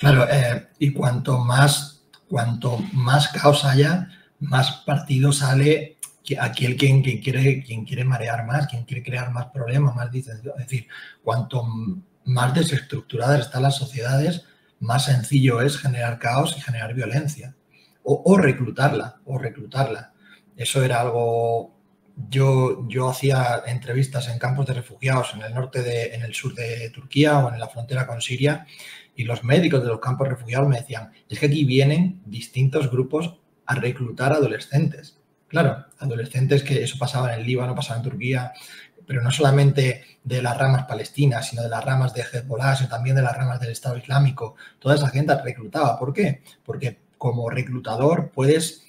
Claro, y cuanto más caos haya, más partido sale aquel quien quiere marear más, quien quiere crear más problemas, más disensión. Es decir, cuanto más desestructuradas están las sociedades, más sencillo es generar caos y generar violencia. O reclutarla. Eso era algo... Yo hacía entrevistas en campos de refugiados en el sur de Turquía o en la frontera con Siria, y los médicos de los campos de refugiados me decían, es que aquí vienen distintos grupos a reclutar adolescentes. Claro, adolescentes, que eso pasaba en el Líbano, pasaba en Turquía, pero no solamente de las ramas palestinas, sino de las ramas de Hezbollah, sino también de las ramas del Estado Islámico. Toda esa gente reclutaba. ¿Por qué? Porque como reclutador puedes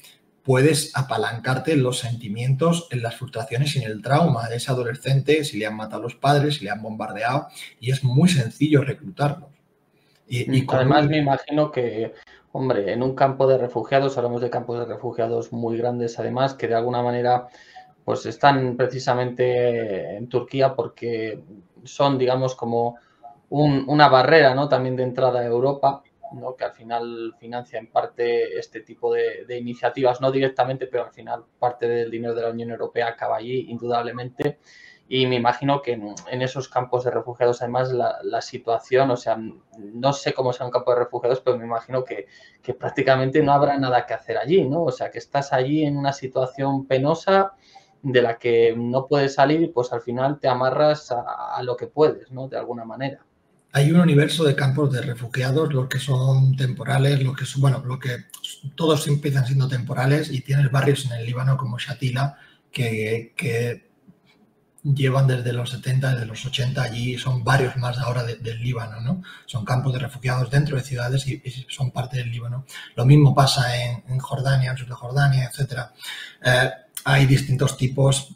apalancarte en los sentimientos, en las frustraciones y en el trauma de ese adolescente, si le han matado a los padres, si le han bombardeado, y es muy sencillo reclutarlos. Además, me imagino que, hombre, en un campo de refugiados, hablamos de campos de refugiados muy grandes, además, que de alguna manera pues están precisamente en Turquía porque son, digamos, como una barrera, ¿no? También de entrada a Europa, ¿no? Que al final financia en parte este tipo de iniciativas, no directamente, pero al final parte del dinero de la Unión Europea acaba allí, indudablemente. Y me imagino que en esos campos de refugiados, además, la situación, o sea, no sé cómo sea un campo de refugiados, pero me imagino que prácticamente no habrá nada que hacer allí, ¿no? O sea, que estás allí en una situación penosa de la que no puedes salir y pues al final te amarras a lo que puedes, ¿no? De alguna manera. Hay un universo de campos de refugiados, los que son temporales, todos empiezan siendo temporales, y tienes barrios en el Líbano como Shatila que llevan desde los 70, desde los 80 allí, son varios más ahora del Líbano, ¿no? Son campos de refugiados dentro de ciudades y son parte del Líbano. Lo mismo pasa en Jordania, en sur de Jordania, etc. Hay distintos tipos,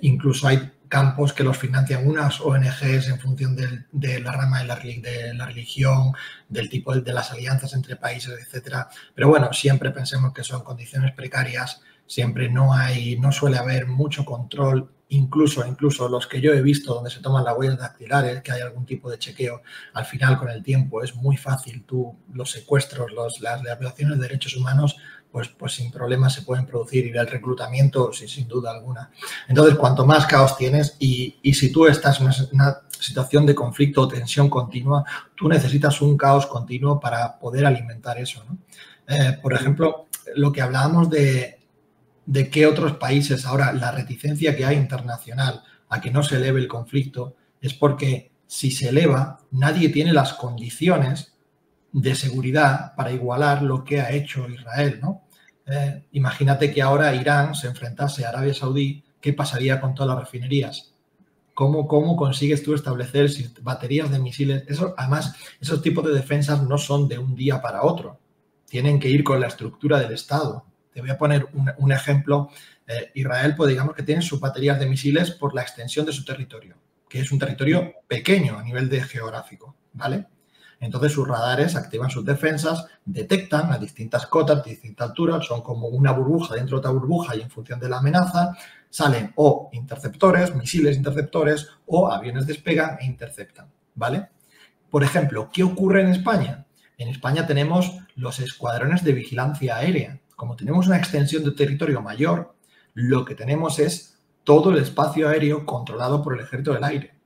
incluso hay campos que los financian unas ONGs en función de la rama de la religión, del tipo de las alianzas entre países, etcétera. Pero bueno, siempre pensemos que son condiciones precarias, siempre no suele haber mucho control, incluso los que yo he visto donde se toman las huellas dactilares, que hay algún tipo de chequeo, al final con el tiempo es muy fácil, los secuestros, las violaciones de derechos humanos, pues sin problemas se pueden producir, y el reclutamiento sin duda alguna. Entonces, cuanto más caos tienes y si tú estás en una situación de conflicto o tensión continua, tú necesitas un caos continuo para poder alimentar eso, ¿no? Por ejemplo, lo que hablábamos de qué otros países ahora, la reticencia que hay internacional a que no se eleve el conflicto, es porque si se eleva, nadie tiene las condiciones de seguridad para igualar lo que ha hecho Israel, ¿no? Imagínate que ahora Irán se enfrentase a Arabia Saudí, ¿qué pasaría con todas las refinerías? ¿Cómo consigues tú establecer baterías de misiles? Además, esos tipos de defensas no son de un día para otro. Tienen que ir con la estructura del Estado. Te voy a poner un ejemplo. Israel, pues digamos que tiene sus baterías de misiles por la extensión de su territorio, que es un territorio pequeño a nivel de geográfico, ¿vale? Entonces sus radares activan sus defensas, detectan a distintas cotas, de distinta altura, son como una burbuja dentro de otra burbuja, y en función de la amenaza salen o interceptores, misiles interceptores, o aviones despegan e interceptan, ¿vale? Por ejemplo, ¿qué ocurre en España? En España tenemos los escuadrones de vigilancia aérea. Como tenemos una extensión de territorio mayor, lo que tenemos es todo el espacio aéreo controlado por el Ejército del Aire,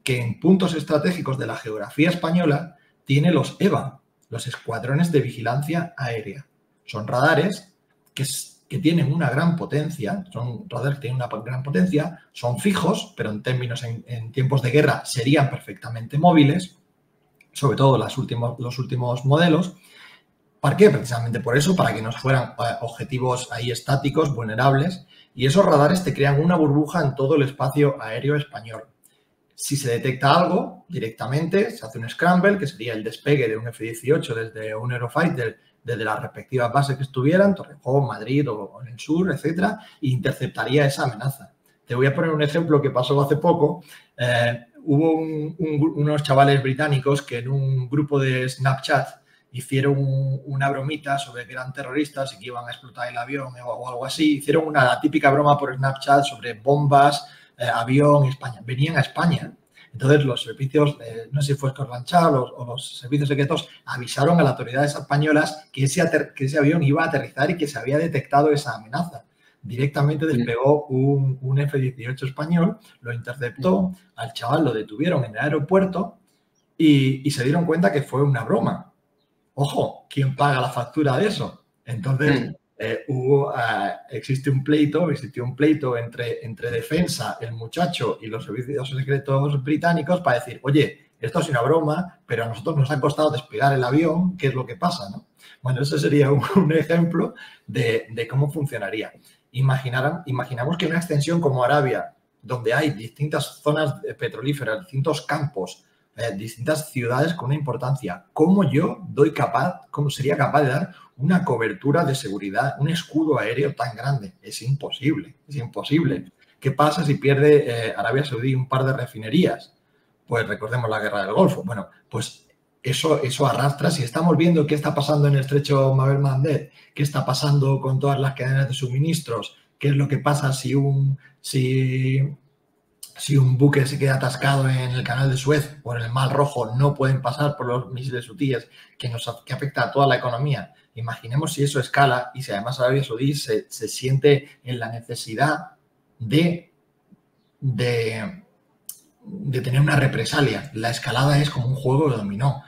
que en puntos estratégicos de la geografía española tiene los EVA, los escuadrones de vigilancia aérea. Son radares que tienen una gran potencia, son fijos, pero en tiempos de guerra serían perfectamente móviles, sobre todo los últimos modelos. ¿Para qué? Precisamente por eso, para que no fueran objetivos ahí estáticos, vulnerables, y esos radares te crean una burbuja en todo el espacio aéreo español. Si se detecta algo, directamente se hace un scramble, que sería el despegue de un F-18 desde un Eurofighter, desde las respectivas bases que estuvieran, Torrejón, Madrid o en el sur, etcétera, e interceptaría esa amenaza. Te voy a poner un ejemplo que pasó hace poco. Hubo unos chavales británicos que en un grupo de Snapchat hicieron una bromita sobre que eran terroristas y que iban a explotar el avión o algo así. Hicieron una típica broma por Snapchat sobre bombas, avión, España. Venían a España Entonces los servicios, no sé si fue Scotland Yard o los servicios secretos, avisaron a las autoridades españolas que ese avión iba a aterrizar y que se había detectado esa amenaza. Directamente despegó un F-18 español, lo interceptó, al chaval lo detuvieron en el aeropuerto y se dieron cuenta que fue una broma. Ojo, ¿quién paga la factura de eso? Entonces, existió un pleito entre defensa, el muchacho y los servicios secretos británicos para decir, oye, esto es una broma, pero a nosotros nos ha costado despegar el avión, ¿qué es lo que pasa? ¿No? Bueno, ese sería un ejemplo de cómo funcionaría. Imaginamos que una extensión como Arabia, donde hay distintas zonas petrolíferas, distintos campos, distintas ciudades con una importancia, ¿cómo sería capaz de dar una cobertura de seguridad, un escudo aéreo tan grande? Es imposible, es imposible. ¿Qué pasa si pierde Arabia Saudí un par de refinerías? Pues recordemos la guerra del Golfo. Bueno, pues eso arrastra. Si estamos viendo qué está pasando en el estrecho Mabel Mandeb, qué está pasando con todas las cadenas de suministros, qué es lo que pasa si un buque se queda atascado en el canal de Suez o en el Mar Rojo, no pueden pasar por los misiles hutíes que afecta a toda la economía. Imaginemos si eso escala y si además Arabia Saudí se siente en la necesidad de tener una represalia. La escalada es como un juego de dominó.